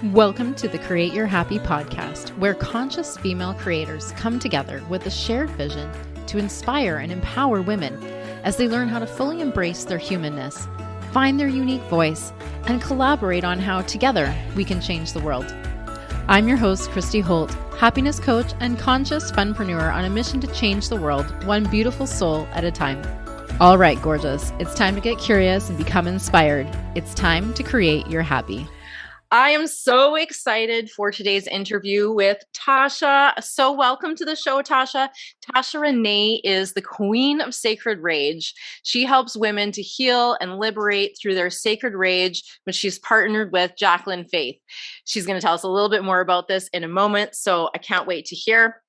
Welcome to the Create Your Happy podcast, where conscious female creators come together with a shared vision to inspire and empower women as they learn how to fully embrace their humanness, find their unique voice, and collaborate on how together we can change the world. I'm your host, Christy Holt, happiness coach and conscious funpreneur on a mission to change the world one beautiful soul at a time. All right, gorgeous. It's time to get curious and become inspired. It's time to create your happy. I am so excited for today's interview with Tahsha. So welcome to the show, Tahsha. Tahsha Renee is the queen of sacred rage. She helps women to heal and liberate through their sacred rage, which she's partnered with Jacquelynne Faith. She's going to tell us a little bit more about this in a moment, so I can't wait to hear.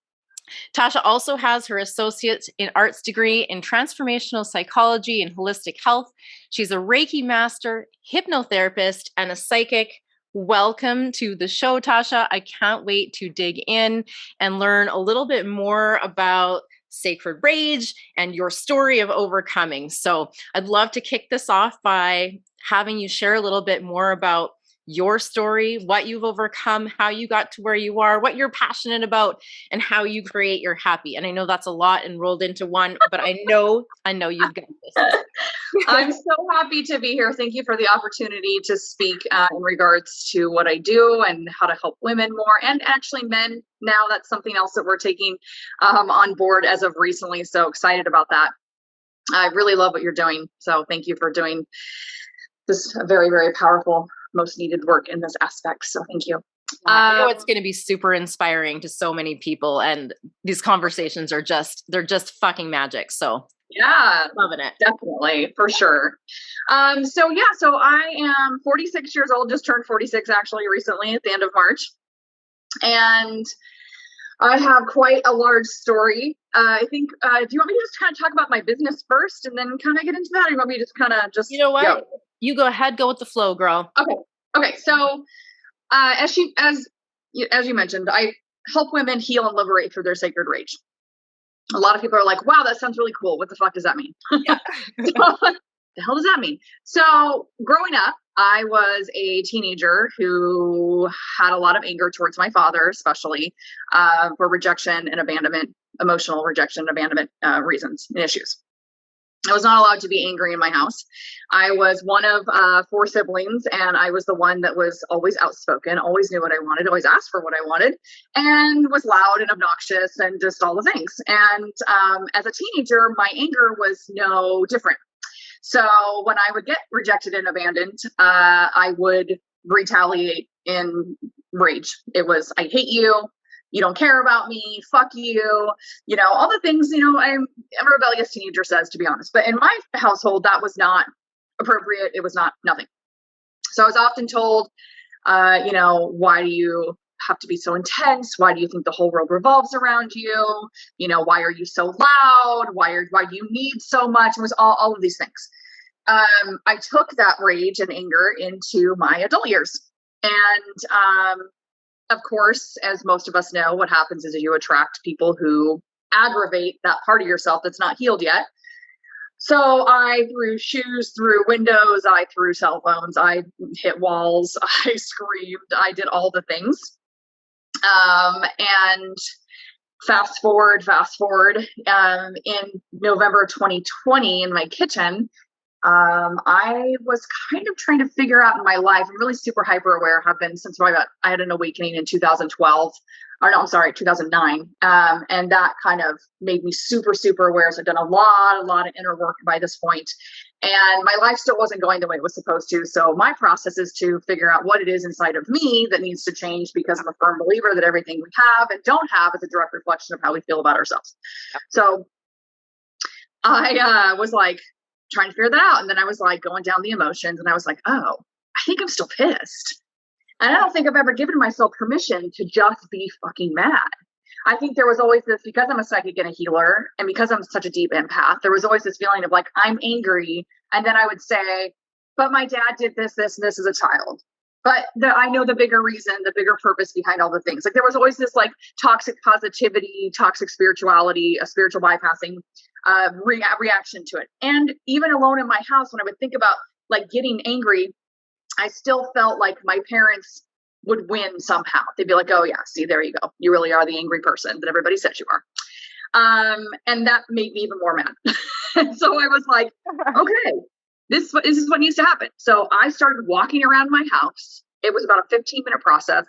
Tahsha also has her associate in arts degree in transformational psychology and holistic health. She's a Reiki master, hypnotherapist, and a psychic. Welcome to the show, Tahsha. I can't wait to dig in and learn a little bit more about sacred rage and your story of overcoming. So I'd love to kick this off by having you share a little bit more about your story, what you've overcome, how you got to where you are, what you're passionate about, and how you create your happy. And I know that's a lot enrolled into one, but I know you've got this. I'm so happy to be here. Thank you for the opportunity to speak in regards to what I do and how to help women more, and actually men. Now that's something else that we're taking on board as of recently. So excited about that. I really love what you're doing. So thank you for doing this very, very powerful, most needed work in this aspect. So thank you. I know it's going to be super inspiring to so many people, and these conversations are they're just fucking magic. So yeah, loving it. Definitely, for sure. So I am 46 years old, just turned 46 actually recently at the end of March. And I have quite a large story. I think, do you want me to just kind of talk about my business first and then kind of get into that? Or you want me to just kind of you know what? Go? You go ahead, go with the flow, girl. Okay. So, as you mentioned, I help women heal and liberate through their sacred rage. A lot of people are like, wow, that sounds really cool. What the fuck does that mean? Yeah. So, what the hell does that mean? So growing up, I was a teenager who had a lot of anger towards my father, especially for rejection and abandonment, emotional rejection and abandonment reasons and issues. I was not allowed to be angry in my house. I was one of 4 siblings, and I was the one that was always outspoken, always knew what I wanted, always asked for what I wanted, and was loud and obnoxious and just all the things. And as a teenager, my anger was no different. So when I would get rejected and abandoned, I would retaliate in rage. It was, I hate you. You don't care about me. Fuck you. All the things, I'm a rebellious teenager says, to be honest. But in my household, that was not appropriate. It was nothing. So I was often told, why do you have to be so intense? Why do you think the whole world revolves around you? Why are you so loud? Why do you need so much? It was all of these things. I took that rage and anger into my adult years. And, of course, as most of us know, what happens is you attract people who aggravate that part of yourself that's not healed yet. So I threw shoes through windows, I threw cell phones, I hit walls, I screamed, I did all the things. And fast forward, in November 2020 in my kitchen, I was kind of trying to figure out in my life, I'm really super hyper aware, have been since I had an awakening in 2009. And that kind of made me super, super aware. So I've done a lot of inner work by this point, and my life still wasn't going the way it was supposed to. So my process is to figure out what it is inside of me that needs to change, because I'm a firm believer that everything we have and don't have is a direct reflection of how we feel about ourselves. So I was like, trying to figure that out. And then I was like going down the emotions, and I was like, oh, I think I'm still pissed. And I don't think I've ever given myself permission to just be fucking mad. I think there was always this, because I'm a psychic and a healer, and because I'm such a deep empath, there was always this feeling of like, I'm angry. And then I would say, but my dad did this, and this as a child. But I know the bigger reason, the bigger purpose behind all the things. Like there was always this like toxic positivity, toxic spirituality, a spiritual bypassing reaction to it. And even alone in my house, when I would think about like getting angry, I still felt like my parents would win somehow. They'd be like, oh yeah, see, there you go. You really are the angry person that everybody said you are. And that made me even more mad. So I was like, okay, this is what needs to happen. So I started walking around my house. It was about a 15-minute process,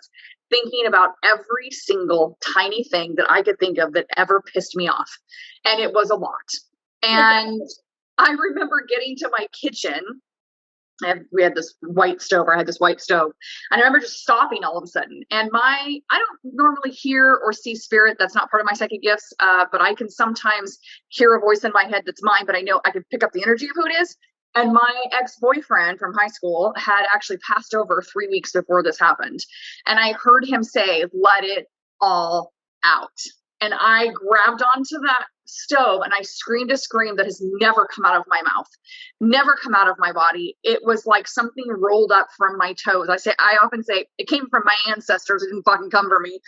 thinking about every single tiny thing that I could think of that ever pissed me off. And it was a lot. And I remember getting to my kitchen. We had this white stove, or I had this white stove. And I remember just stopping all of a sudden. And I don't normally hear or see spirit. That's not part of my psychic gifts. But I can sometimes hear a voice in my head that's mine, but I know I can pick up the energy of who it is. And my ex-boyfriend from high school had actually passed over 3 weeks before this happened. And I heard him say, let it all out. And I grabbed onto that stove and I screamed a scream that has never come out of my mouth, never come out of my body. It was like something rolled up from my toes. I often say it came from my ancestors. It didn't fucking come from me.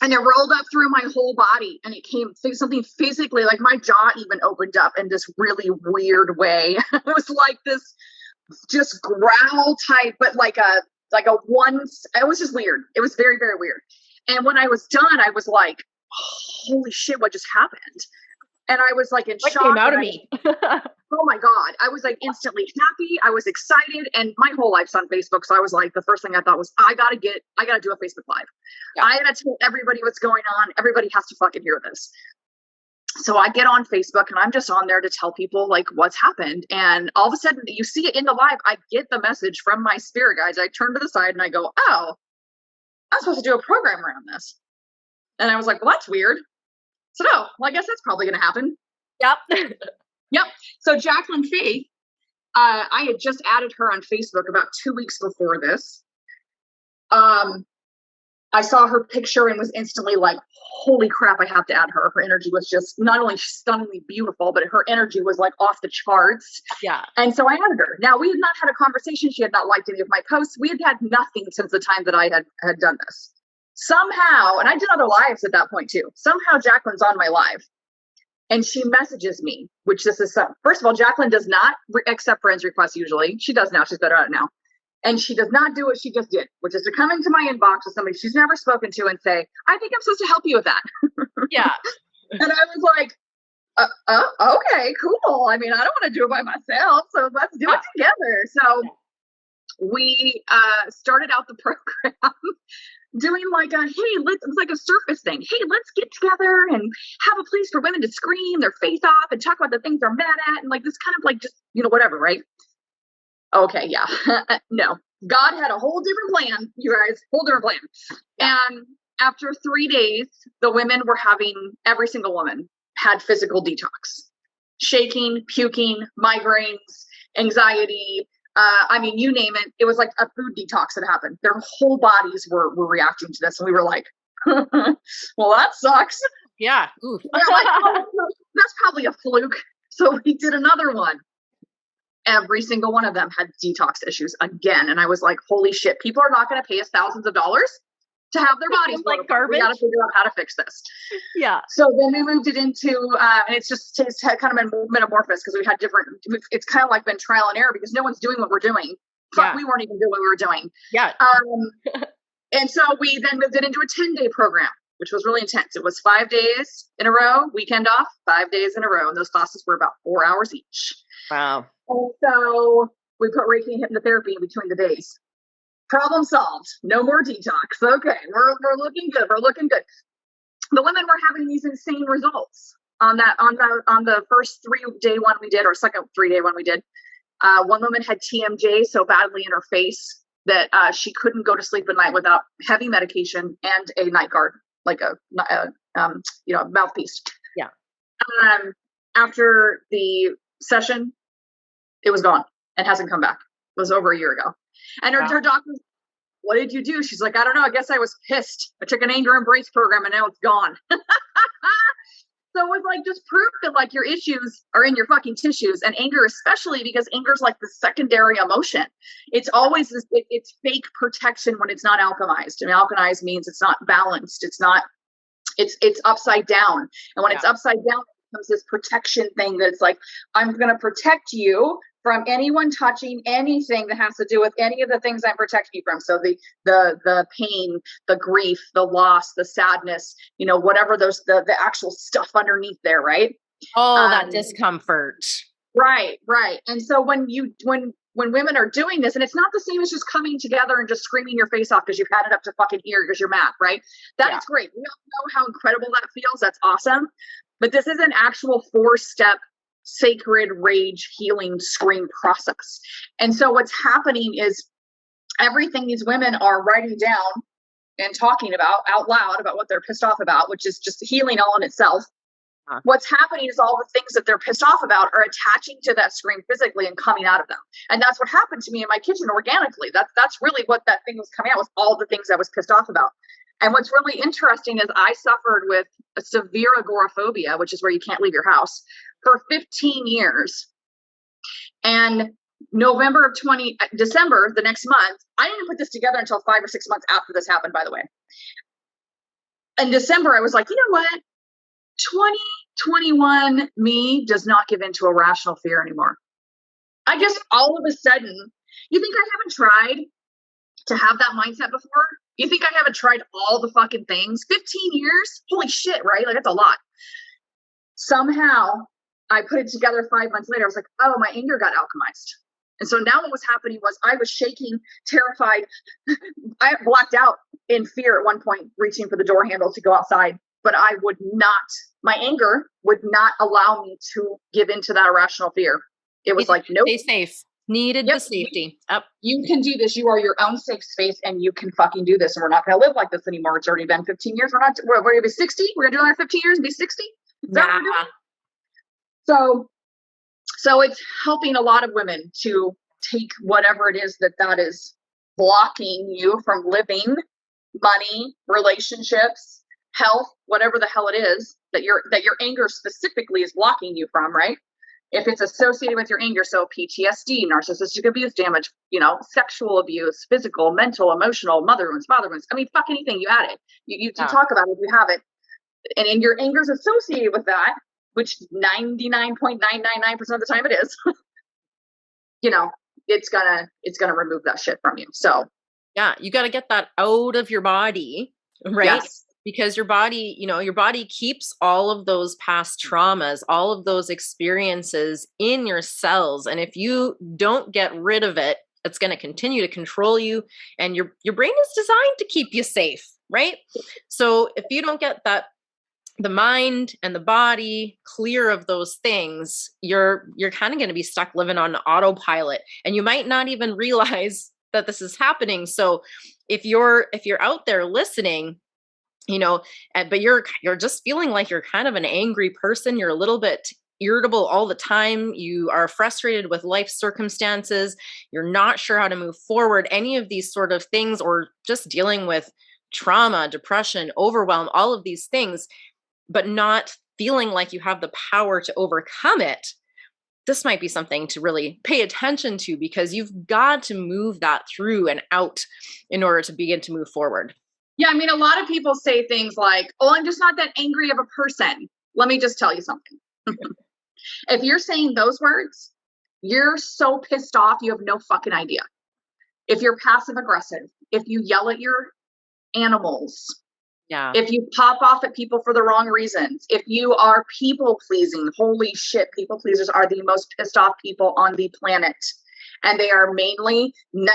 And it rolled up through my whole body, and it came through something physically, like my jaw even opened up in this really weird way. It was like this just growl type, but like a once, it was just weird. It was very, very weird. And when I was done, I was like, holy shit, what just happened? And I was like in shock. What came out of me? Oh my God. I was like instantly happy. I was excited. And my whole life's on Facebook. So I was like, the first thing I thought was, I gotta do a Facebook Live. Yeah. I gotta tell everybody what's going on. Everybody has to fucking hear this. So I get on Facebook and I'm just on there to tell people like what's happened. And all of a sudden you see it in the live. I get the message from my spirit guides. I turn to the side and I go, oh, I'm supposed to do a program around this. And I was like, well, that's weird. So no, well, I guess that's probably going to happen. Yep. Yep. So Jacquelynne Faith, I had just added her on Facebook about 2 weeks before this. I saw her picture and was instantly like, holy crap, I have to add her. Her energy was just not only stunningly beautiful, but her energy was like off the charts. Yeah. And so I added her. Now, we had not had a conversation. She had not liked any of my posts. We had had nothing since the time that I had done this. Somehow, and I did other lives at that point too. Somehow Jacqueline's on my live and she messages me, which this is first of all, Jacquelynne does not accept friends requests usually. She does now. She's better at it now. And she does not do what she just did, which is to come into my inbox with somebody she's never spoken to and say, I think I'm supposed to help you with that. Yeah. And I was like, okay, cool. I mean, I don't want to do it by myself, so let's do it together. So we started out the program doing like it was like a surface thing. Hey, let's get together and have a place for women to scream their face off and talk about the things they're mad at. And like this kind of like just, whatever, right? Okay, yeah. No, God had a whole different plan, you guys, whole different plan. And after 3 days, the women were every single woman had physical detox, shaking, puking, migraines, anxiety. I mean, you name it. It was like a food detox that happened. Their whole bodies were reacting to this. And we were like, well, that sucks. Yeah. Oof. Like, oh, that's probably a fluke. So we did another one. Every single one of them had detox issues again. And I was like, holy shit, people are not going to pay us thousands of dollars to have their bodies like garbage. We got to figure out how to fix this. Yeah. So then we moved it into, and it's kind of been metamorphosed because we had it's kind of like been trial and error because no one's doing what we're doing. Fuck, we weren't even doing what we were doing. Yeah. And so we then moved it into a 10-day program, which was really intense. It was 5 days in a row, weekend off, 5 days in a row. And those classes were about 4 hours each. Wow. And so we put Reiki and hypnotherapy in between the days. Problem solved. No more detox. Okay, we're looking good. We're looking good. The women were having these insane results on the first 3-day one we did, or second 3-day one we did. One woman had TMJ so badly in her face that she couldn't go to sleep at night without heavy medication and a night guard, like a mouthpiece. Yeah. After the session, it was gone and hasn't come back. It was over a year ago. And her doctor, what did you do? She's like, I don't know. I guess I was pissed. I took an anger embrace program and now it's gone. So it was like just proof that like your issues are in your fucking tissues, and anger especially, because anger is like the secondary emotion. It's always it's fake protection when it's not alchemized. And alchemized means it's not balanced. It's upside down. And when it's upside down, it becomes this protection thing that's like, I'm going to protect you from anyone touching anything that has to do with any of the things I'm protecting you from. So the pain, the grief, the loss, the sadness, whatever the actual stuff underneath there, right? Oh, that discomfort. Right. And so when women are doing this, and it's not the same as just coming together and just screaming your face off because you've had it up to fucking ear because you're mad, right? That's great. We all know how incredible that feels. That's awesome. But this is an actual 4-step sacred rage healing scream process. And so what's happening is everything these women are writing down and talking about out loud about what they're pissed off about, which is just healing all in itself. What's happening is all the things that they're pissed off about are attaching to that scream physically and coming out of them. And that's what happened to me in my kitchen organically. That's really what that thing was coming out, was all the things I was pissed off about. And what's really interesting is I suffered with a severe agoraphobia, which is where you can't leave your house, for 15 years. And December, the next month, I didn't put this together until 5 or 6 months after this happened, by the way. In December, I was like, you know what? 2021 me does not give into irrational fear anymore. I just all of a sudden, you think I haven't tried to have that mindset before? You think I haven't tried all the fucking things? 15 years? Holy shit, right? Like, that's a lot. Somehow I put it together 5 months later. I was like, oh, my anger got alchemized. And so now what was happening was I was shaking, terrified. I blacked out in fear at one point, reaching for the door handle to go outside. But I would not, my anger would not allow me to give into that irrational fear. It was like, nope. Stay safe. Needed the safety. Up. You can do this. You are your own safe space and you can fucking do this. And we're not going to live like this anymore. It's already been 15 years. We're going to be 60. We're going to do another 15 years and be 60. Is that what we're doing? So it's helping a lot of women to take whatever it is that is blocking you from living, money, relationships, health, whatever the hell it is that your anger specifically is blocking you from, right? If it's associated with your anger, so PTSD, narcissistic abuse damage, sexual abuse, physical, mental, emotional, mother wounds, father wounds, I mean, fuck anything, you add it. You talk about it, you have it. And your anger is associated with that, which 99.999% of the time it is, it's gonna remove that shit from you. So yeah, you got to get that out of your body, right? Yes. Because your body, your body keeps all of those past traumas, all of those experiences in your cells. And if you don't get rid of it, it's going to continue to control you. And your brain is designed to keep you safe, right? So if you don't get the mind and the body clear of those things, you're kind of going to be stuck living on autopilot. And you might not even realize that this is happening. So if you're out there listening, but you're just feeling like you're kind of an angry person, you're a little bit irritable all the time, you are frustrated with life circumstances, you're not sure how to move forward, any of these sort of things, or just dealing with trauma, depression, overwhelm, all of these things, but not feeling like you have the power to overcome it, this might be something to really pay attention to, because you've got to move that through and out in order to begin to move forward. Yeah, I mean, a lot of people say things like, oh, I'm just not that angry of a person. Let me just tell you something. If you're saying those words, you're so pissed off, you have no fucking idea. If you're passive aggressive, if you yell at your animals, if you pop off at people for the wrong reasons, if you are people pleasing, holy shit, people pleasers are the most pissed off people on the planet. And they are mainly 99%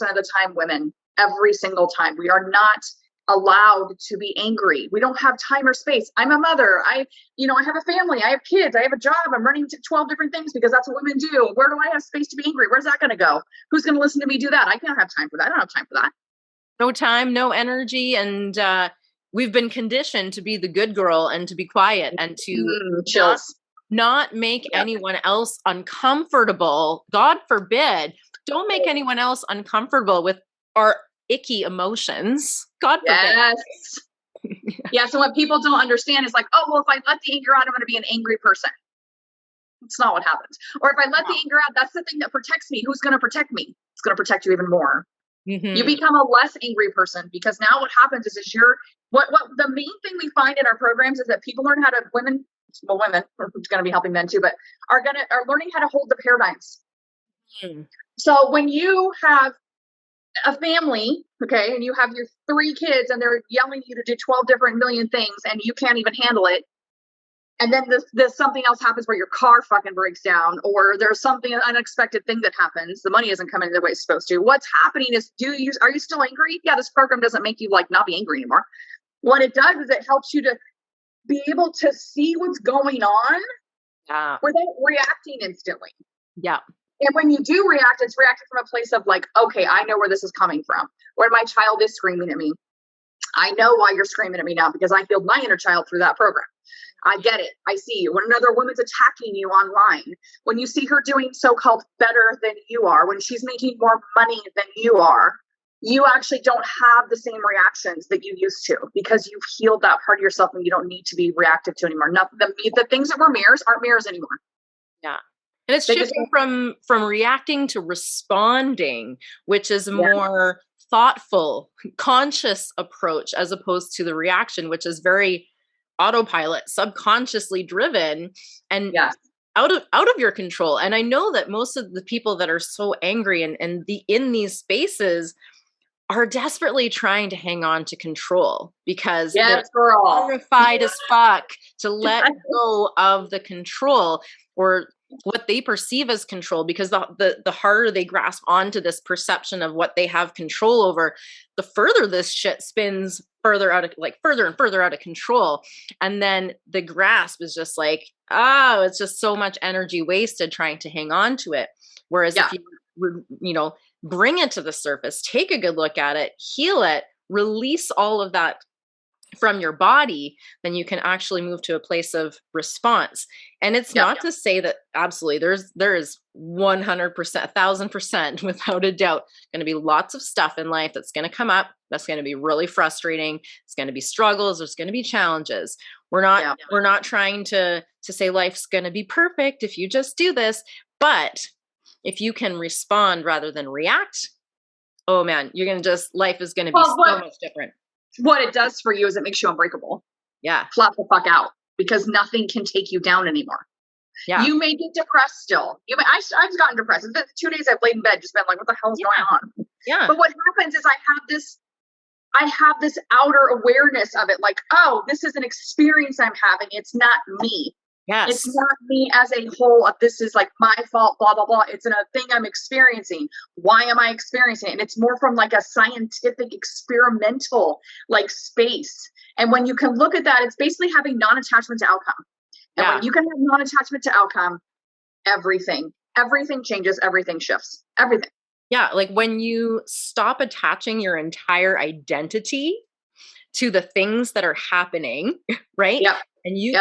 of the time women. Every single time. We are not allowed to be angry. We don't have time or space. I'm a mother. I have a family. I have kids. I have a job. I'm running to 12 different things because that's what women do. Where do I have space to be angry? Where's that going to go? Who's going to listen to me do that? I can't have time for that. I don't have time for that. No time, no energy. And we've been conditioned to be the good girl and to be quiet and to just not make anyone else uncomfortable. God forbid, don't make anyone else uncomfortable with our icky emotions. God forbid. Yes. Yeah. So what people don't understand is like, oh, well, if I let the anger out, I'm going to be an angry person. It's not what happens. Or if I let the anger out, that's the thing that protects me. Who's going to protect me? It's going to protect you even more. Mm-hmm. You become a less angry person, because now what happens is what the main thing we find in our programs is that women well, women, who's going to be helping men too, but are learning how to hold the paradigms. So when you have a family, okay, and you have your 3 kids and they're yelling at you to do 12 different million things and you can't even handle it. And then this something else happens where your car fucking breaks down, or there's something, an unexpected thing that happens. The money isn't coming the way it's supposed to. What's happening is, are you still angry? Yeah, this program doesn't make you like not be angry anymore. What it does is it helps you to be able to see what's going on without reacting instantly. Yeah. And when you do react, it's reacting from a place of like, okay, I know where this is coming from. When my child is screaming at me, I know why you're screaming at me now because I healed my inner child through that program. I get it. I see you. When another woman's attacking you online, when you see her doing so-called better than you are, when she's making more money than you are, you actually don't have the same reactions that you used to because you've healed that part of yourself and you don't need to be reactive to anymore. The things that were mirrors aren't mirrors anymore. Yeah. And it's shifting from reacting to responding, which is a more thoughtful, conscious approach as opposed to the reaction, which is very autopilot, subconsciously driven and out of your control. And I know that most of the people that are so angry and in these spaces are desperately trying to hang on to control because they're horrified as fuck to let go of the control or what they perceive as control, because the harder they grasp onto this perception of what they have control over, the further this shit spins further and further out of control. And then the grasp is just like, it's just so much energy wasted trying to hang on to it. Whereas if you, bring it to the surface, take a good look at it, heal it, release all of that from your body, then you can actually move to a place of response. And it's not to say that absolutely there is 100%, 1,000% without a doubt going to be lots of stuff in life that's going to come up. That's going to be really frustrating. It's going to be struggles. There's going to be challenges. We're not trying to say life's going to be perfect if you just do this, but if you can respond rather than react, oh man, life is going to be so much different. What it does for you is it makes you unbreakable. Yeah. Flat the fuck out because nothing can take you down anymore. Yeah. You may get depressed still. I've gotten depressed. The 2 days I've laid in bed, just been like, what the hell is going on? Yeah. But what happens is I have this outer awareness of it. Like, oh, this is an experience I'm having. It's not me. Yes. It's not me as a whole. This is like my fault, blah, blah, blah. It's a thing I'm experiencing. Why am I experiencing it? And it's more from like a scientific, experimental like space. And when you can look at that, it's basically having non-attachment to outcome. And when you can have non-attachment to outcome, everything changes, everything shifts, everything. Yeah. Like when you stop attaching your entire identity to the things that are happening, right? Yeah. And you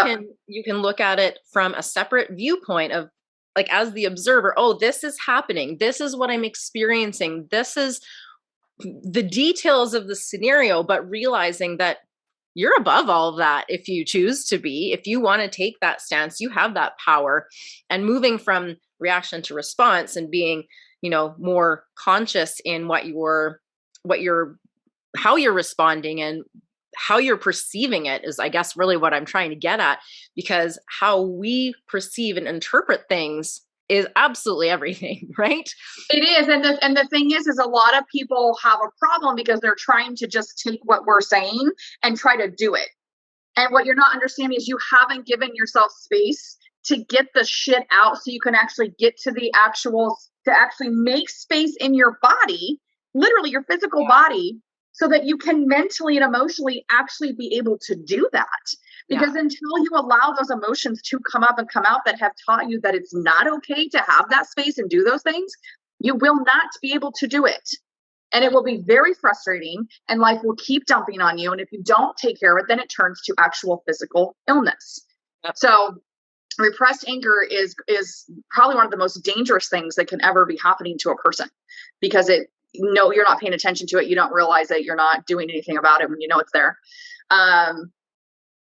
can look at it from a separate viewpoint of like, as the observer, oh, this is happening. This is what I'm experiencing. This is the details of the scenario, but realizing that you're above all of that. If you choose to be, if you want to take that stance, you have that power. And moving from reaction to response and being, more conscious in how you're responding and how you're perceiving it is, I guess, really what I'm trying to get at, because how we perceive and interpret things is absolutely everything, right? It is. And the thing is a lot of people have a problem because they're trying to just take what we're saying and try to do it. And what you're not understanding is you haven't given yourself space to get the shit out so you can actually get to to actually make space in your body, literally your physical body, so that you can mentally and emotionally actually be able to do that. Because until you allow those emotions to come up and come out that have taught you that it's not okay to have that space and do those things, you will not be able to do it. And it will be very frustrating and life will keep dumping on you. And if you don't take care of it, then it turns to actual physical illness. Yep. So repressed anger is probably one of the most dangerous things that can ever be happening to a person, because you're not paying attention to it. You don't realize it. You're not doing anything about it when you know it's there. And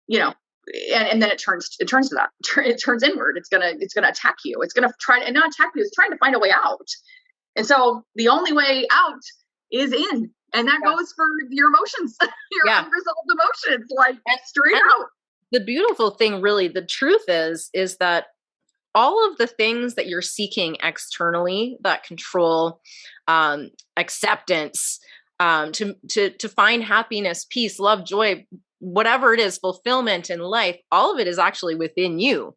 then it turns to that. It turns inward. It's gonna attack you. It's gonna not attack you. It's trying to find a way out. And so the only way out is in, and that goes for your emotions, your unresolved emotions, like straight out. the beautiful thing, really, the truth is that all of the things that you're seeking externally, that control, acceptance, to find happiness, peace, love, joy, whatever it is, fulfillment in life, all of it is actually within you.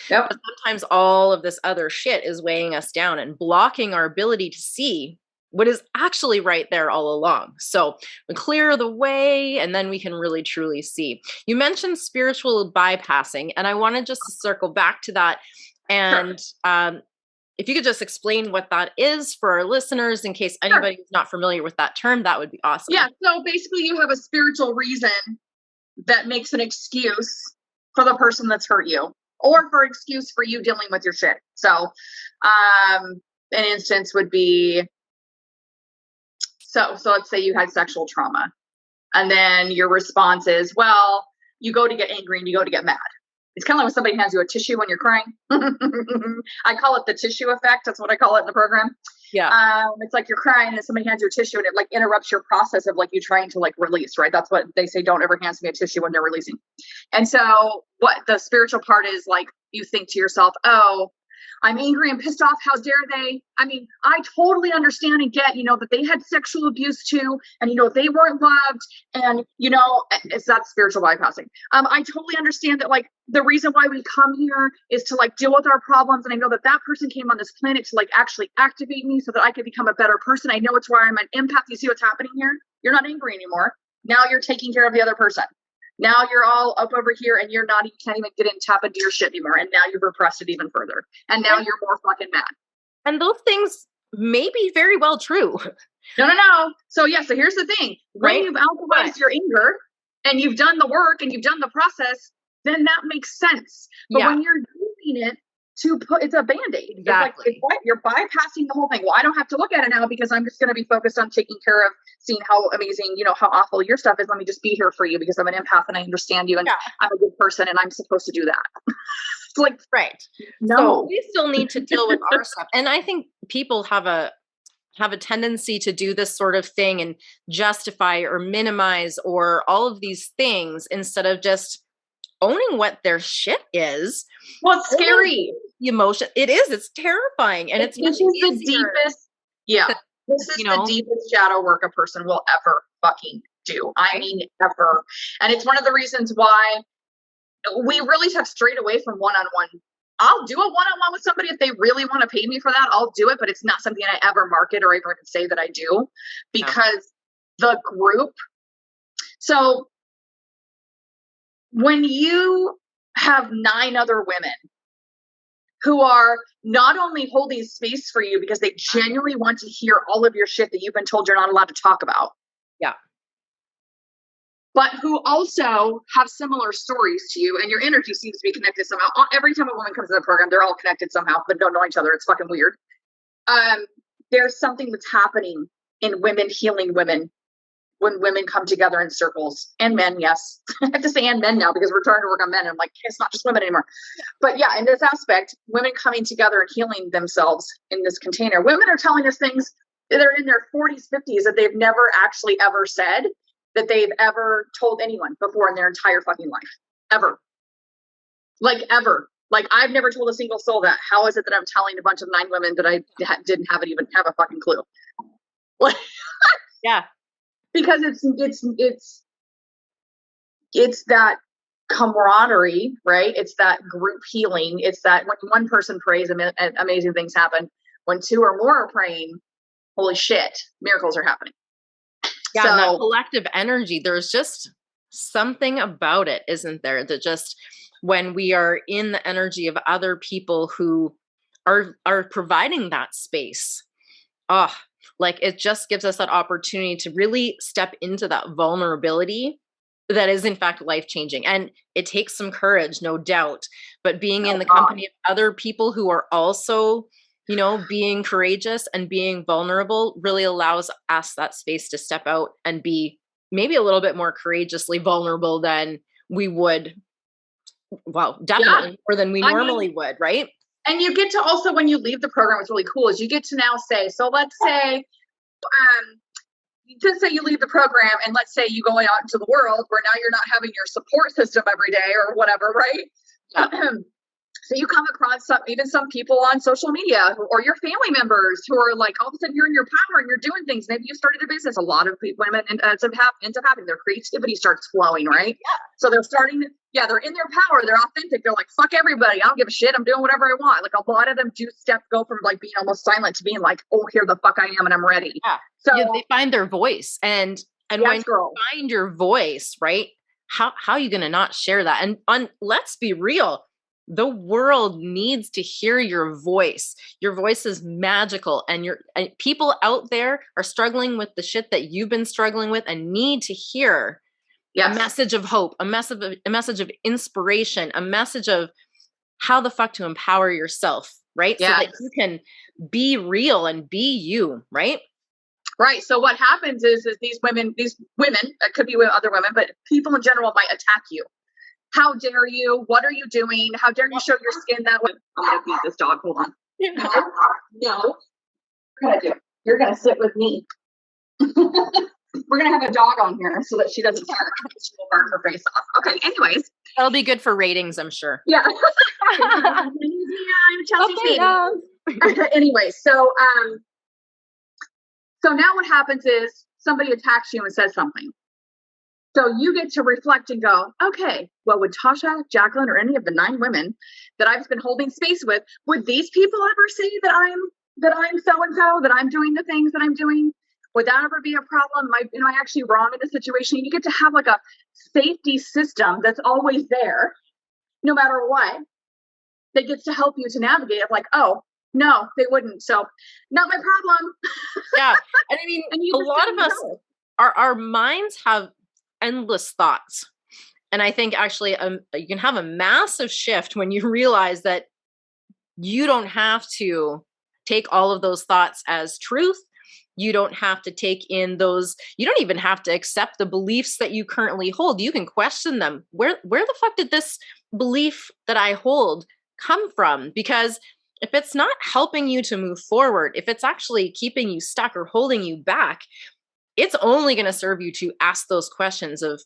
Yep. But sometimes all of this other shit is weighing us down and blocking our ability to see what is actually right there all along. So we clear the way, and then we can really truly see. You mentioned spiritual bypassing, and I wanted just to circle back to that. And if you could just explain what that is for our listeners, in case anybody is not familiar with that term, that would be awesome. Yeah. So basically, you have a spiritual reason that makes an excuse for the person that's hurt you, or for excuse for you dealing with your shit. So, an instance would be, so let's say you had sexual trauma, and then your response is, well, you go to get angry and you go to get mad. It's kind of like when somebody hands you a tissue when you're crying. I call it the tissue effect. That's what I call it in the program. Yeah. It's like you're crying and somebody hands you a tissue and it like interrupts your process of like you trying to like release, right? That's what they say. Don't ever hand me a tissue when they're releasing. And so what the spiritual part is, like, you think to yourself, oh, I'm angry and pissed off. How dare they? I mean, I totally understand and get, that they had sexual abuse too. And, they weren't loved. And, it's that spiritual bypassing. I totally understand that, like, the reason why we come here is to like deal with our problems. And I know that that person came on this planet to like actually activate me so that I could become a better person. I know it's where I'm an empath. You see what's happening here? You're not angry anymore. Now you're taking care of the other person. Now you're all up over here and you can't even get in, tap into your shit anymore. And now you've repressed it even further. And now you're more fucking mad. And those things may be very well true. No. So here's the thing. When you've alchemized your anger and you've done the work and you've done the process, then that makes sense. But when you're using it it's a Band-Aid. Exactly. It's like you're bypassing the whole thing. Well, I don't have to look at it now because I'm just going to be focused on taking care of seeing how amazing, how awful your stuff is. Let me just be here for you because I'm an empath and I understand you and I'm a good person and I'm supposed to do that. It's like, right. No, so we still need to deal with our stuff. And I think people have a tendency to do this sort of thing and justify or minimize or all of these things instead of just owning what their shit is. Well, it's scary. Emotion. It is. It's terrifying. And it's much easier. The deepest. Yeah. This is the deepest shadow work a person will ever fucking do. I mean, ever. And it's one of the reasons why we really have strayed away from one-on-one. I'll do a one-on-one with somebody if they really want to pay me for that. I'll do it, but it's not something I ever market or even say that I do because the group. So when you have 9 other women who are not only holding space for you because they genuinely want to hear all of your shit that you've been told you're not allowed to talk about. Yeah. But who also have similar stories to you and your energy seems to be connected somehow. Every time a woman comes to the program, they're all connected somehow, but don't know each other. It's fucking weird. There's something that's happening in women healing women when women come together in circles, and men, yes. I have to say and men now because we're trying to work on men. And I'm like, it's not just women anymore. But yeah, in this aspect, women coming together and healing themselves in this container. Women are telling us things that are in their 40s, 50s that they've never actually ever said, that they've ever told anyone before in their entire fucking life. Ever. Like ever. Like I've never told a single soul that. How is it that I'm telling a bunch of 9 women that I didn't even have a fucking clue? Yeah. Because it's that camaraderie, right? It's that group healing. It's that when one person prays, amazing things happen. When 2 or more are praying, holy shit, miracles are happening. Yeah, so, that collective energy, there's just something about it, isn't there? That just when we are in the energy of other people who are providing that space, like it just gives us that opportunity to really step into that vulnerability that is in fact life-changing. And it takes some courage, no doubt, but being in the company of other people who are also, being courageous and being vulnerable really allows us that space to step out and be maybe a little bit more courageously vulnerable than we would. Well, definitely more than we normally would, right? And you get to also, when you leave the program, what's really cool is you get to now say, so let's say, just say you leave the program and let's say you go out into the world where now you're not having your support system every day or whatever, right? Yeah. So you come across some people on social media or your family members who are like, all of a sudden you're in your power and you're doing things. Maybe you started a business. A lot of women ends up having their creativity starts flowing, right? Yeah. So they're they're in their power. They're authentic. They're like, fuck everybody. I don't give a shit. I'm doing whatever I want. Like a lot of them go from like being almost silent to being like, oh, here the fuck I am and I'm ready. Yeah. So they find their voice. And yes, when you find your voice, right? How are you going to not share that? And let's be real. The world needs to hear your voice. Your voice is magical, and people out there are struggling with the shit that you've been struggling with and need to hear a message of hope, a message of inspiration, a message of how the fuck to empower yourself, right? Yes. So that you can be real and be you, right? Right. So what happens is these women, it could be with other women, but people in general might attack you. How dare you? What are you doing? How dare you show your skin that way? I'm going to feed this dog. Hold on. No. You're going to sit with me. We're going to have a dog on here so that she doesn't bark. She will burn her face off. Okay. Anyways. That'll be good for ratings, I'm sure. Yeah. I'm Chelsea's baby. Anyway, so now what happens is somebody attacks you and says something. So you get to reflect and go, okay, well, would Tahsha, Jacquelynne, or any of the 9 women that I've been holding space with, would these people ever say that I'm so-and-so, that I'm doing the things that I'm doing? Would that ever be a problem? Am I actually wrong in this situation? You get to have like a safety system that's always there, no matter what, that gets to help you to navigate it. Like, oh, no, they wouldn't. So not my problem. Yeah. And I mean, a lot of us, our minds have endless thoughts. And I think actually you can have a massive shift when you realize that you don't have to take all of those thoughts as truth. You don't have to take in those, you don't even have to accept the beliefs that you currently hold. You can question them. Where the fuck did this belief that I hold come from? Because if it's not helping you to move forward, if it's actually keeping you stuck or holding you back, it's only going to serve you to ask those questions of,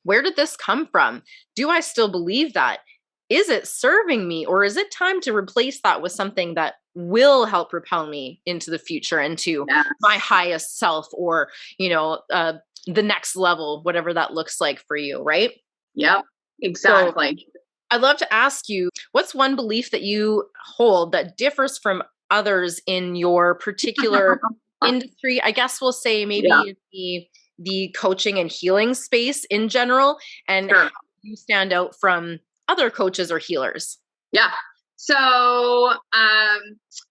where did this come from? Do I still believe that? Is it serving me, or is it time to replace that with something that will help propel me into the future, into my highest self, or, the next level, whatever that looks like for you, right? Yep, exactly. So I'd love to ask you, what's one belief that you hold that differs from others in your particular industry? I guess we'll say maybe the coaching and healing space in general, and how you stand out from other coaches or healers. Yeah. So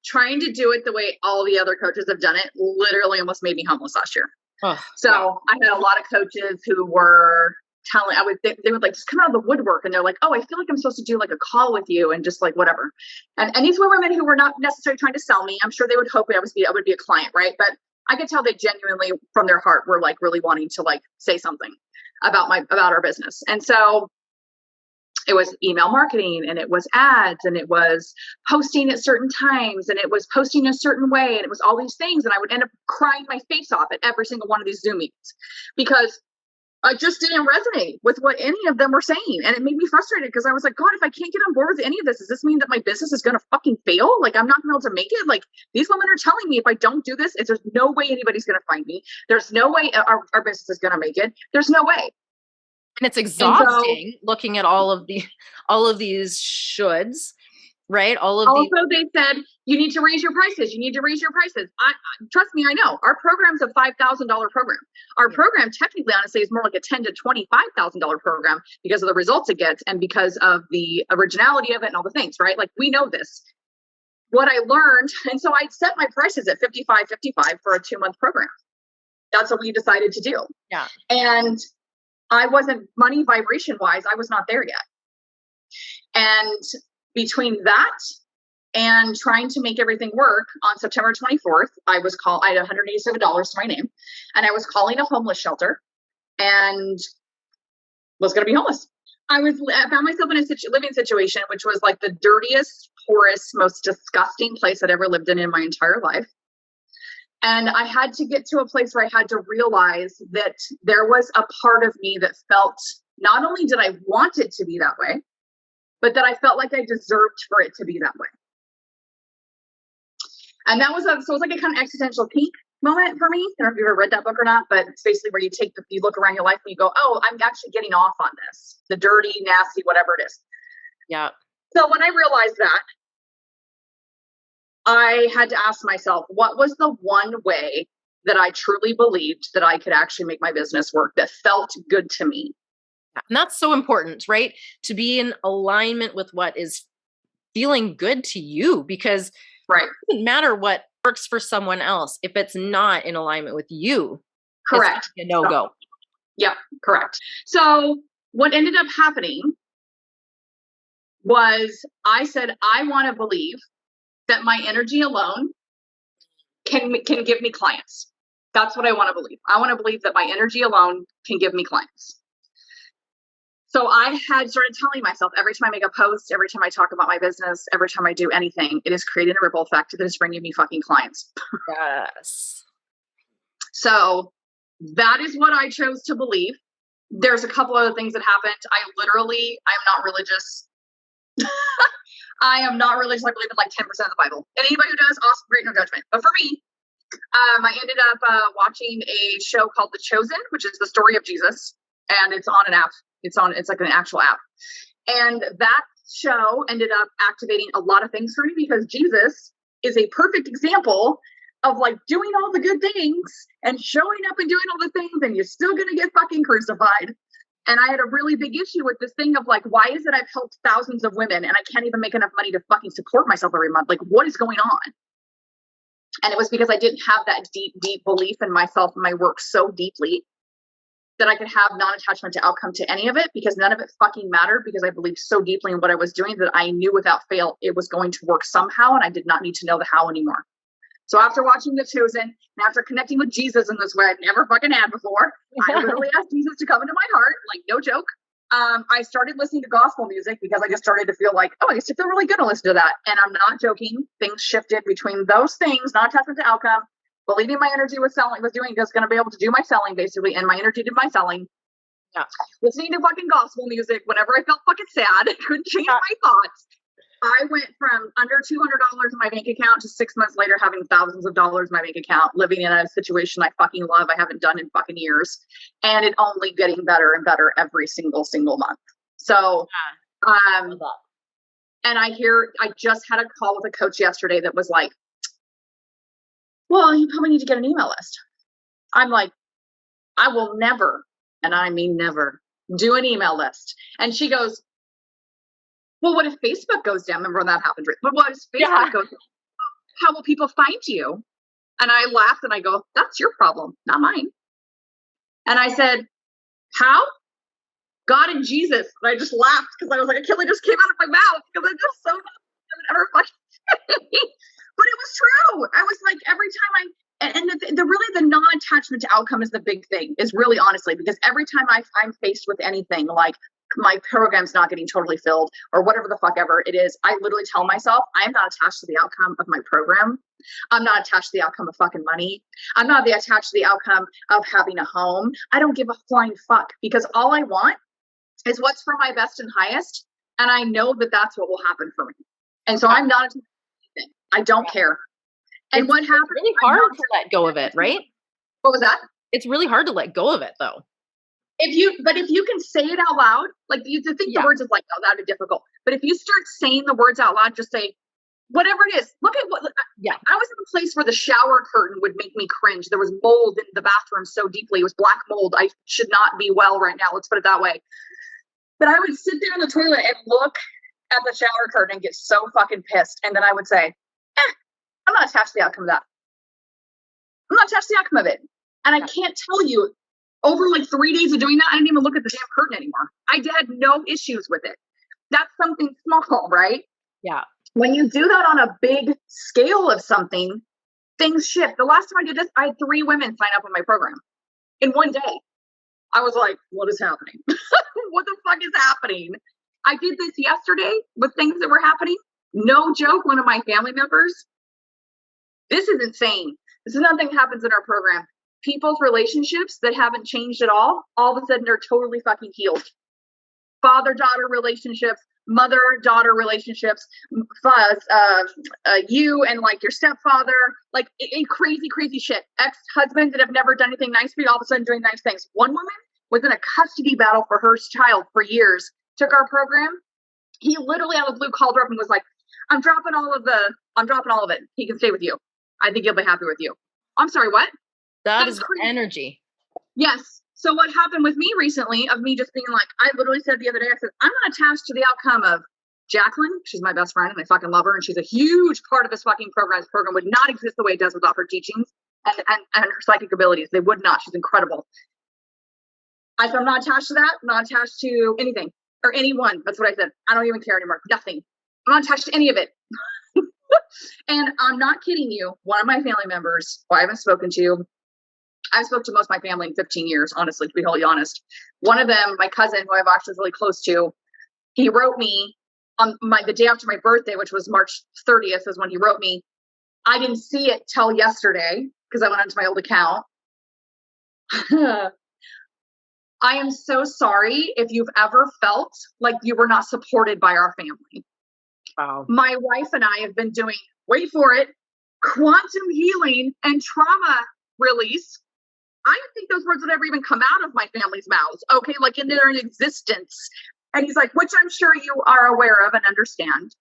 trying to do it the way all the other coaches have done it literally almost made me homeless last year. I had a lot of coaches who were telling, they would like just come out of the woodwork and they're like, oh, I feel like I'm supposed to do like a call with you and just like whatever. And these were women who were not necessarily trying to sell me. I'm sure they would hope I would be a client, right? But I could tell they genuinely from their heart were like really wanting to like say something about our business. And so it was email marketing, and it was ads, and it was posting at certain times, and it was posting a certain way, and it was all these things. And I would end up crying my face off at every single one of these Zoom meetings because I just didn't resonate with what any of them were saying. And it made me frustrated because I was like, God, if I can't get on board with any of this, does this mean that my business is going to fucking fail? Like, I'm not going to be able to make it. Like, these women are telling me if I don't do this, there's no way anybody's going to find me. There's no way our business is going to make it. There's no way. And it's exhausting looking at all of these shoulds, right? They said, you need to raise your prices. You need to raise your prices. Trust me, I know. Our program's a $5,000 program. Our program technically, honestly, is more like a $10,000 to $25,000 program because of the results it gets and because of the originality of it and all the things, right? Like, we know this. What I learned, and so I set my prices at $55.55 for a 2-month program. That's what we decided to do. Yeah. And I wasn't money vibration wise. I was not there yet. And between that and trying to make everything work, on September 24th, I had $187 to my name, and I was calling a homeless shelter and was going to be homeless. I found myself in a living situation, which was like the dirtiest, poorest, most disgusting place I'd ever lived in my entire life. And I had to get to a place where I had to realize that there was a part of me that felt, not only did I want it to be that way, but that I felt like I deserved for it to be that way. And that was so it was like a kind of existential peak moment for me. I don't know if you've ever read that book or not, but it's basically where you look around your life and you go, oh, I'm actually getting off on this, the dirty, nasty, whatever it is. Yeah. So when I realized that, I had to ask myself, what was the one way that I truly believed that I could actually make my business work that felt good to me? And that's so important, right? To be in alignment with what is feeling good to you, because right. It doesn't matter what works for someone else. If it's not in alignment with you, correct. It's a no-go. Yep, correct. So what ended up happening was I said, I want to believe that my energy alone can give me clients. That's what I want to believe. I want to believe that my energy alone can give me clients. So I had started telling myself, every time I make a post, every time I talk about my business, every time I do anything, it is creating a ripple effect that is bringing me fucking clients. Yes. So that is what I chose to believe. There's a couple other things that happened. I'm not religious. I am not religious. I believe in like 10% of the Bible. And anybody who does, awesome, great, no judgment. But for me, I ended up watching a show called The Chosen, which is the story of Jesus. And it's on an app. It's like an actual app. And that show ended up activating a lot of things for me because Jesus is a perfect example of like doing all the good things and showing up and doing all the things, and you're still going to get fucking crucified. And I had a really big issue with this thing of like, why is it I've helped thousands of women and I can't even make enough money to fucking support myself every month? Like, what is going on? And it was because I didn't have that deep, deep belief in myself and my work so deeply that I could have non-attachment to outcome to any of it, because none of it fucking mattered, because I believed so deeply in what I was doing that I knew without fail it was going to work somehow, and I did not need to know the how anymore. So after watching The Chosen and after connecting with Jesus in this way I'd never fucking had before, I literally asked Jesus to come into my heart, like no joke. I started listening to gospel music because I just started to feel like, oh, I used to feel really good to listen to that. And I'm not joking. Things shifted between those things, not attachment to outcome, believing my energy was going to be able to do my selling basically, and my energy did my selling. Yeah. Listening to fucking gospel music whenever I felt fucking sad, I couldn't change my thoughts. I went from under $200 in my bank account to 6 months later having thousands of dollars in my bank account, living in a situation I fucking love, I haven't done in fucking years, and it only getting better and better every single month. So, and I just had a call with a coach yesterday that was like, well, you probably need to get an email list. I'm like, I will never, and I mean never, do an email list. And she goes, well, what if Facebook goes down? Remember when that happened? But what if Facebook goes down? How will people find you? And I laughed and I go, that's your problem, not mine. And I said, how? God and Jesus. And I just laughed because I was like, I can't believe it just came out of my mouth because I just so never fucking. But it was true. I was like, every time and the really the non-attachment to outcome is the big thing, is really honestly, because every time I'm faced with anything like my program's not getting totally filled or whatever the fuck ever it is, I literally tell myself, I am not attached to the outcome of my program. I'm not attached to the outcome of fucking money. I'm not attached to the outcome of having a home. I don't give a flying fuck, because all I want is what's for my best and highest. And I know that that's what will happen for me. And so I'm not attached to anything. I don't care. And what happens? It's really hard to let go of it, right? What was that? It's really hard to let go of it, though. If you can say it out loud, like you think the words is like, oh, that'd be difficult. But if you start saying the words out loud, just say whatever it is. Look at what. Yeah. I was in a place where the shower curtain would make me cringe. There was mold in the bathroom so deeply. It was black mold. I should not be well right now. Let's put it that way. But I would sit there in the toilet and look at the shower curtain and get so fucking pissed. And then I would say, I'm not attached to the outcome of that. I'm not attached to the outcome of it. And I can't tell you, over like 3 days of doing that, I didn't even look at the damn curtain anymore. I had no issues with it. That's something small, right? Yeah. When you do that on a big scale of something, things shift. The last time I did this, I had 3 women sign up on my program in one day. I was like, what is happening? What the fuck is happening? I did this yesterday with things that were happening. No joke, one of my family members, this is insane. This is another thing that happens in our program. People's relationships that haven't changed at all of a sudden are totally fucking healed. Father-daughter relationships, mother-daughter relationships, you and like your stepfather, like crazy shit. Ex-husbands that have never done anything nice for you, all of a sudden doing nice things. One woman was in a custody battle for her child for years, took our program. He literally out of the blue called her up and was like, I'm dropping all of it. He can stay with you. I think he'll be happy with you. I'm sorry, what? That's is crazy. Energy. Yes. So what happened with me recently of me just being like, I literally said the other day, I said, I'm not attached to the outcome of Jacquelynne. She's my best friend and I fucking love her. And she's a huge part of this fucking program. This program would not exist the way it does without her teachings and her psychic abilities. They would not. She's incredible. I said, I'm not attached to that. I'm not attached to anything or anyone. That's what I said. I don't even care anymore. Nothing. I'm not attached to any of it. And I'm not kidding you. One of my family members who I haven't spoken to, I've spoken to most of my family in 15 years, honestly, to be wholly honest. One of them, my cousin, who I've actually really close to, he wrote me on the day after my birthday, which was March 30th is when he wrote me. I didn't see it till yesterday because I went onto my old account. I am so sorry if you've ever felt like you were not supported by our family. Wow. My wife and I have been doing, wait for it, quantum healing and trauma release. I didn't think those words would ever even come out of my family's mouths. Okay, like in their existence. And he's like, which I'm sure you are aware of and understand.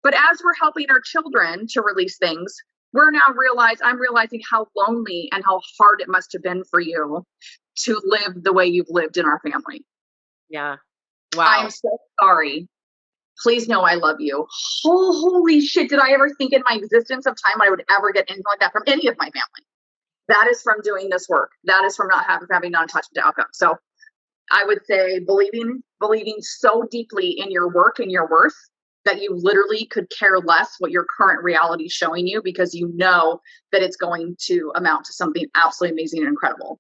But as we're helping our children to release things, I'm realizing how lonely and how hard it must have been for you to live the way you've lived in our family. Yeah. Wow. I am so sorry. Please know I love you. Holy shit. Did I ever think in my existence of time I would ever get anything like that from any of my family? That is from doing this work. That is from not having non-attachment to outcome. So I would say believing so deeply in your work and your worth that you literally could care less what your current reality is showing you because you know that it's going to amount to something absolutely amazing and incredible.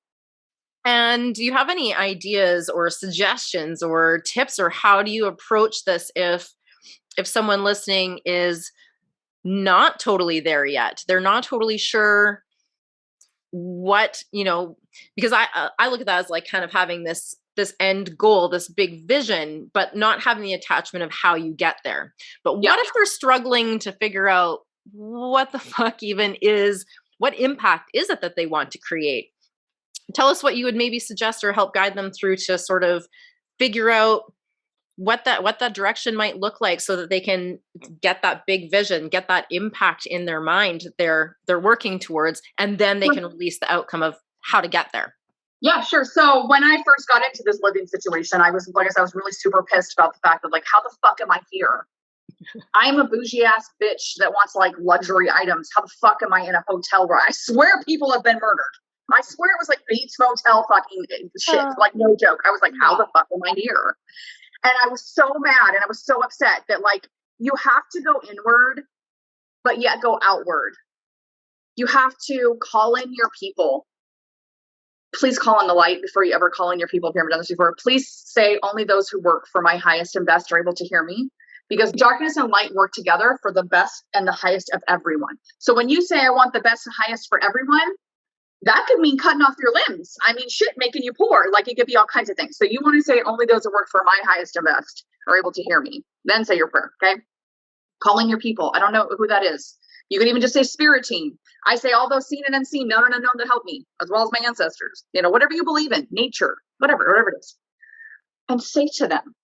And do you have any ideas or suggestions or tips, or how do you approach this if someone listening is not totally there yet? They're not totally sure what, because I look at that as like kind of having this end goal, this big vision, but not having the attachment of how you get there. But what if they're struggling to figure out what the fuck even is, what impact is it that they want to create? Tell us what you would maybe suggest or help guide them through to sort of figure out what that direction might look like so that they can get that big vision, get that impact in their mind that they're working towards, and then they can release the outcome of how to get there. Yeah, sure. So when I first got into this living situation, I was really super pissed about the fact that like, how the fuck am I here? I am a bougie ass bitch that wants like luxury items. How the fuck am I in a hotel where I swear people have been murdered? I swear it was like Bates Motel fucking shit. Like no joke. I was like, how the fuck am I here? And I was so mad and I was so upset that like, you have to go inward, but yet go outward. You have to call in your people. Please call in the light before you ever call in your people if you haven't done this before. Please say only those who work for my highest and best are able to hear me, because darkness and light work together for the best and the highest of everyone. So when you say I want the best and highest for everyone, that could mean cutting off your limbs. I mean, shit, making you poor. Like it could be all kinds of things. So you want to say only those who work for my highest and best are able to hear me. Then say your prayer, okay? Calling your people. I don't know who that is. You can even just say spirit team. I say all those seen and unseen, known and unknown that help me, as well as my ancestors. Whatever you believe in, nature, whatever it is. And say to them,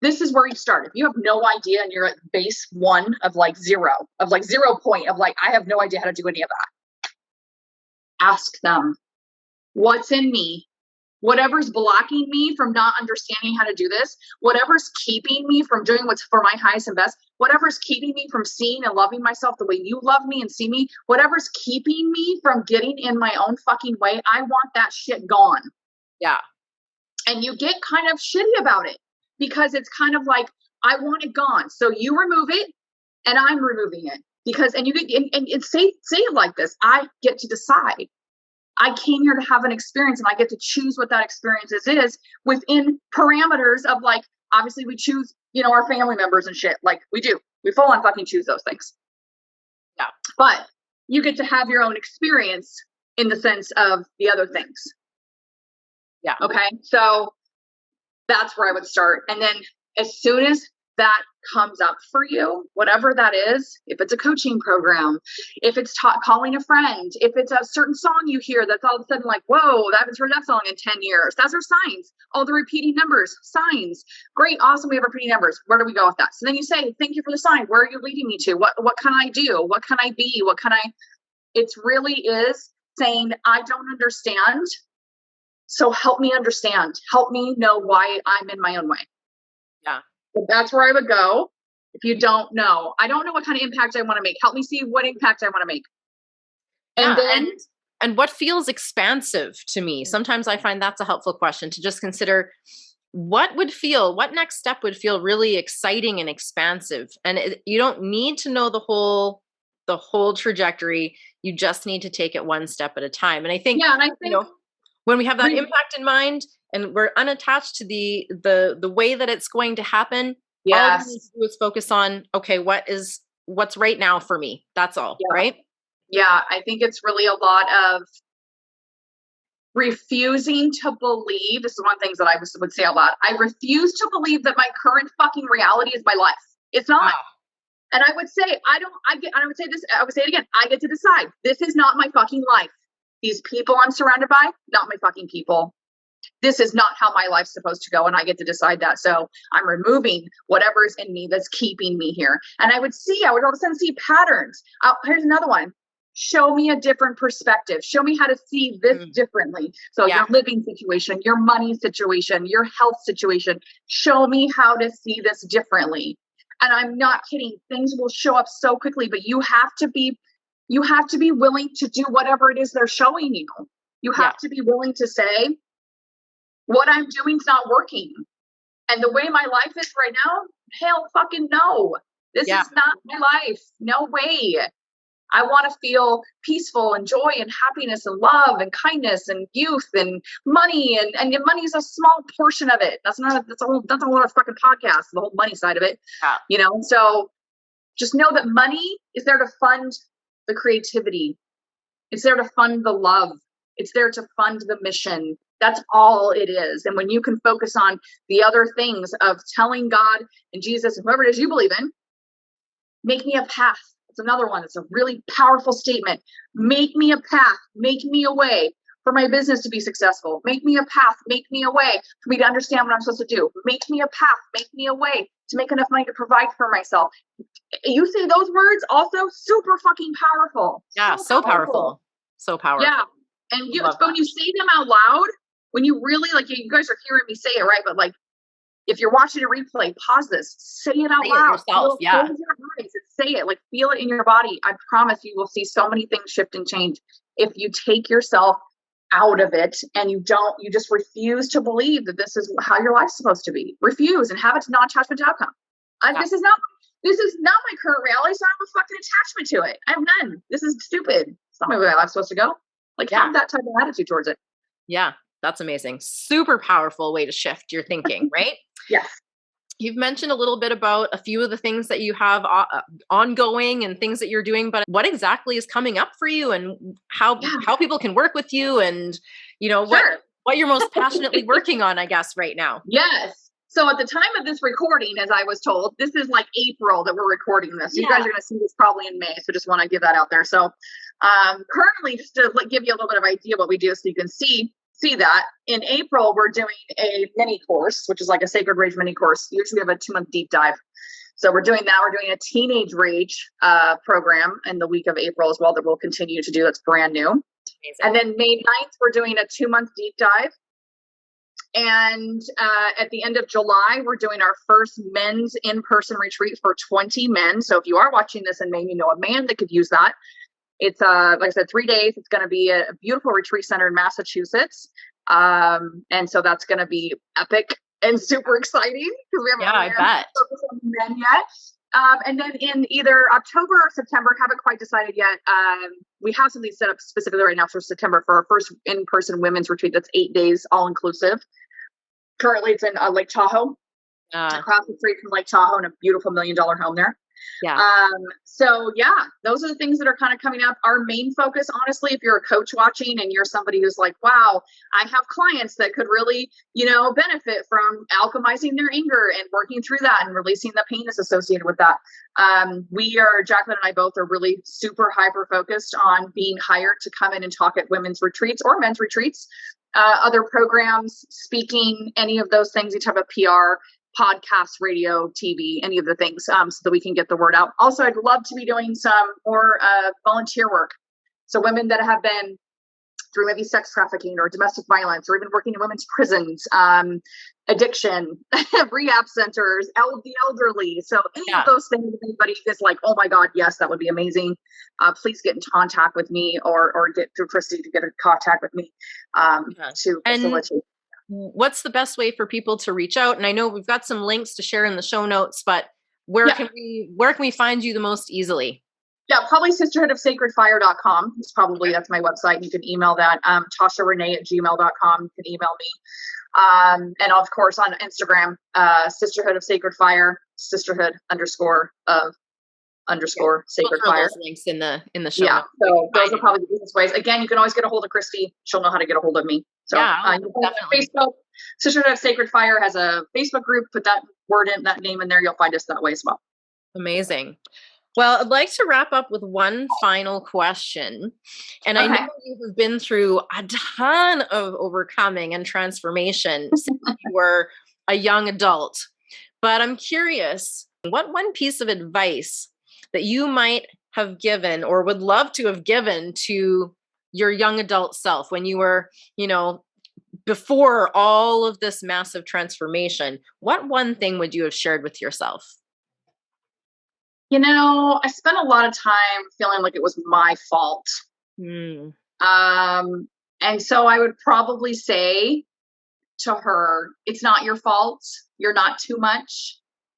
this is where you start. If you have no idea and you're at base 1 of like 0 point of like, I have no idea how to do any of that. Ask them, what's in me? Whatever's blocking me from not understanding how to do this, whatever's keeping me from doing what's for my highest and best, whatever's keeping me from seeing and loving myself the way you love me and see me, whatever's keeping me from getting in my own fucking way, I want that shit gone. Yeah. And you get kind of shitty about it because it's kind of like, I want it gone. So you remove it and I'm removing it because, and you get, and say it like this, I get to decide. I came here to have an experience and I get to choose what that experience is within parameters of like, obviously we choose, our family members and shit. Like we do, we full on fucking choose those things. Yeah. But you get to have your own experience in the sense of the other things. Yeah. Okay. So that's where I would start. And then as soon as that comes up for you, whatever that is, if it's a coaching program, if it's calling a friend, if it's a certain song you hear that's all of a sudden like, whoa, I haven't heard that song in 10 years. Those are signs. All the repeating numbers, signs. Great. Awesome. We have repeating numbers. Where do we go with that? So then you say, thank you for the sign. Where are you leading me to? What can I do? What can I be? It really is saying, I don't understand. So help me understand. Help me know why I'm in my own way. Yeah. So that's where I would go. If you don't know, I don't know what kind of impact I want to make. Help me see what impact I want to make. And then, and what feels expansive to me. Sometimes I find that's a helpful question to just consider what next step would feel really exciting and expansive. And you don't need to know the whole trajectory. You just need to take it one step at a time. And I think, when we have that impact in mind and we're unattached to the way that it's going to happen, all we need to do is focus on, okay, what's right now for me? That's all, right? Yeah, I think it's really a lot of refusing to believe. This is one of the things that I would say a lot. I refuse to believe that my current fucking reality is my life. It's not. Wow. And I would say, I would say it again. I get to decide. This is not my fucking life. These people I'm surrounded by, not my fucking people. This is not how my life's supposed to go. And I get to decide that. So I'm removing whatever's in me that's keeping me here. And I would all of a sudden see patterns. Here's another one. Show me a different perspective. Show me how to see this differently. So your living situation, your money situation, your health situation. Show me how to see this differently. And I'm not kidding. Things will show up so quickly, but you have to be willing to do whatever it is they're showing you. You have to be willing to say, what I'm doing is not working. And the way my life is right now, hell fucking no. This is not my life. No way. I want to feel peaceful and joy and happiness and love and kindness and youth and money. And money is a small portion of it. That's a whole other fucking podcast, the whole money side of it. Yeah. So just know that money is there to fund the creativity. It's there to fund the love. It's there to fund the mission. That's all it is. And when you can focus on the other things of telling God and Jesus and whoever it is you believe in, make me a path. It's another one. It's a really powerful statement. Make me a path. Make me a way for my business to be successful. Make me a path. Make me a way for me to understand what I'm supposed to do. Make me a path. Make me a way to make enough money to provide for myself. You say those words also super fucking powerful. Yeah, so powerful. So powerful. Yeah. And when you say them out loud, when you really you guys are hearing me say it, right? But if you're watching a replay, pause this, say it out loud. Yourself, close your eyes and say it, feel it in your body. I promise you will see so many things shift and change if you take yourself out of it and you just refuse to believe that this is how your life's supposed to be. Refuse and have it non-attachment to outcome. This is not my current reality, so I have a fucking attachment to it. I have none. This is stupid. It's not my way my life's supposed to go. Have that type of attitude towards it. Yeah, that's amazing. Super powerful way to shift your thinking, right? Yes. You've mentioned a little bit about a few of the things that you have ongoing and things that you're doing, but what exactly is coming up for you and how people can work with you and, what you're most passionately working on, I guess, right now. Yes. So at the time of this recording, as I was told, this is April that we're recording this. You guys are going to see this probably in May. So just want to give that out there. So currently, just to give you a little bit of idea what we do so you can see that in April, we're doing a mini course, which is like a Sacred Rage mini course. Usually we have a 2-month deep dive. So we're doing that. We're doing a teenage rage program in the week of April as well that we'll continue to do. That's brand new. Amazing. And then May 9th, we're doing a 2-month deep dive. And at the end of July, we're doing our first men's in-person retreat for 20 men. So if you are watching this and maybe know a man that could use that, it's like I said, 3 days. It's going to be a beautiful retreat center in Massachusetts. And so that's going to be epic and super exciting because we haven't focused on men yet. And then in either October or September, haven't quite decided yet. We have something set up specifically right now for September for our first in-person women's retreat. That's 8 days, all inclusive. Currently, it's in Lake Tahoe, across the street from Lake Tahoe, in a beautiful $1 million home there. Yeah. So yeah, those are the things that are kind of coming up. Our main focus, honestly, if you're a coach watching and you're somebody who's like, wow, I have clients that could really, benefit from alchemizing their anger and working through that and releasing the pain that's associated with that. Jacquelynne and I both are really super hyper focused on being hired to come in and talk at women's retreats or men's retreats, other programs, speaking, any of those things, each have a PR, podcast, radio, TV, any of the things, so that we can get the word out. Also, I'd love to be doing some more volunteer work. So women that have been through maybe sex trafficking or domestic violence, or even working in women's prisons, addiction, rehab centers, the elderly. So any of those things, if anybody is like, oh my God, yes, that would be amazing. Please get in contact with me or get through Christy to get in contact with me to facilitate. What's the best way for people to reach out? And I know we've got some links to share in the show notes, but where can we find you the most easily? Yeah, probably sisterhoodofsacredfire.com. That's my website. You can email that. Tahsha Renee @gmail.com. You can email me. And of course on Instagram, Sisterhood of Sacred Fire, sisterhood _ Sacred Fire. Those links in the show. Yeah, so those are probably the easiest ways. Again, you can always get a hold of Christy. She'll know how to get a hold of me. So definitely. Facebook, Sisterhood of Sacred Fire has a Facebook group. Put that name in there. You'll find us that way as well. Amazing. Well, I'd like to wrap up with one final question. And I know you have been through a ton of overcoming and transformation since you were a young adult. But I'm curious, what one piece of advice that you might have given or would love to have given to your young adult self when you were, before all of this massive transformation, what one thing would you have shared with yourself? I spent a lot of time feeling like it was my fault. And so I would probably say to her, it's not your fault. You're not too much.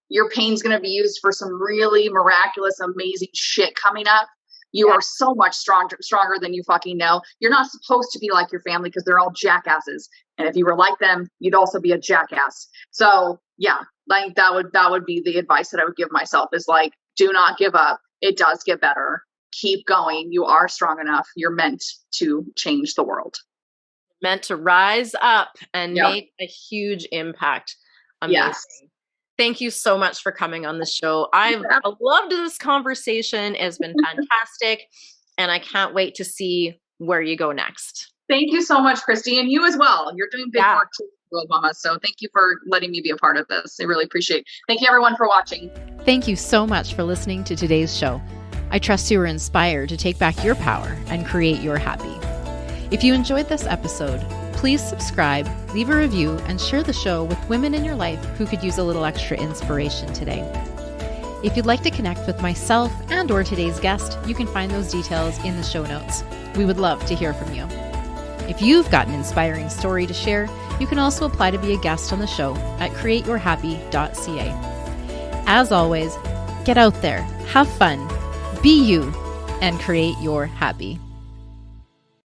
Your pain's going to be used for some really miraculous, amazing shit coming up. You are so much stronger than you fucking know. You're not supposed to be like your family because they're all jackasses. And if you were like them, you'd also be a jackass. So yeah, like that would be the advice that I would give myself is like, do not give up. It does get better. Keep going. You are strong enough. You're meant to change the world. Meant to rise up and make a huge impact. Amazing. Yes. Thank you so much for coming on the show. I've loved this conversation. It's been fantastic. And I can't wait to see where you go next. Thank you so much, Christy. And you as well. You're doing big work too, Mama. So thank you for letting me be a part of this. I really appreciate it. Thank you everyone for watching. Thank you so much for listening to today's show. I trust you were inspired to take back your power and create your happy. If you enjoyed this episode, please subscribe, leave a review, and share the show with women in your life who could use a little extra inspiration today. If you'd like to connect with myself and or today's guest, you can find those details in the show notes. We would love to hear from you. If you've got an inspiring story to share, you can also apply to be a guest on the show at createyourhappy.ca. As always, get out there, have fun, be you, and create your happy.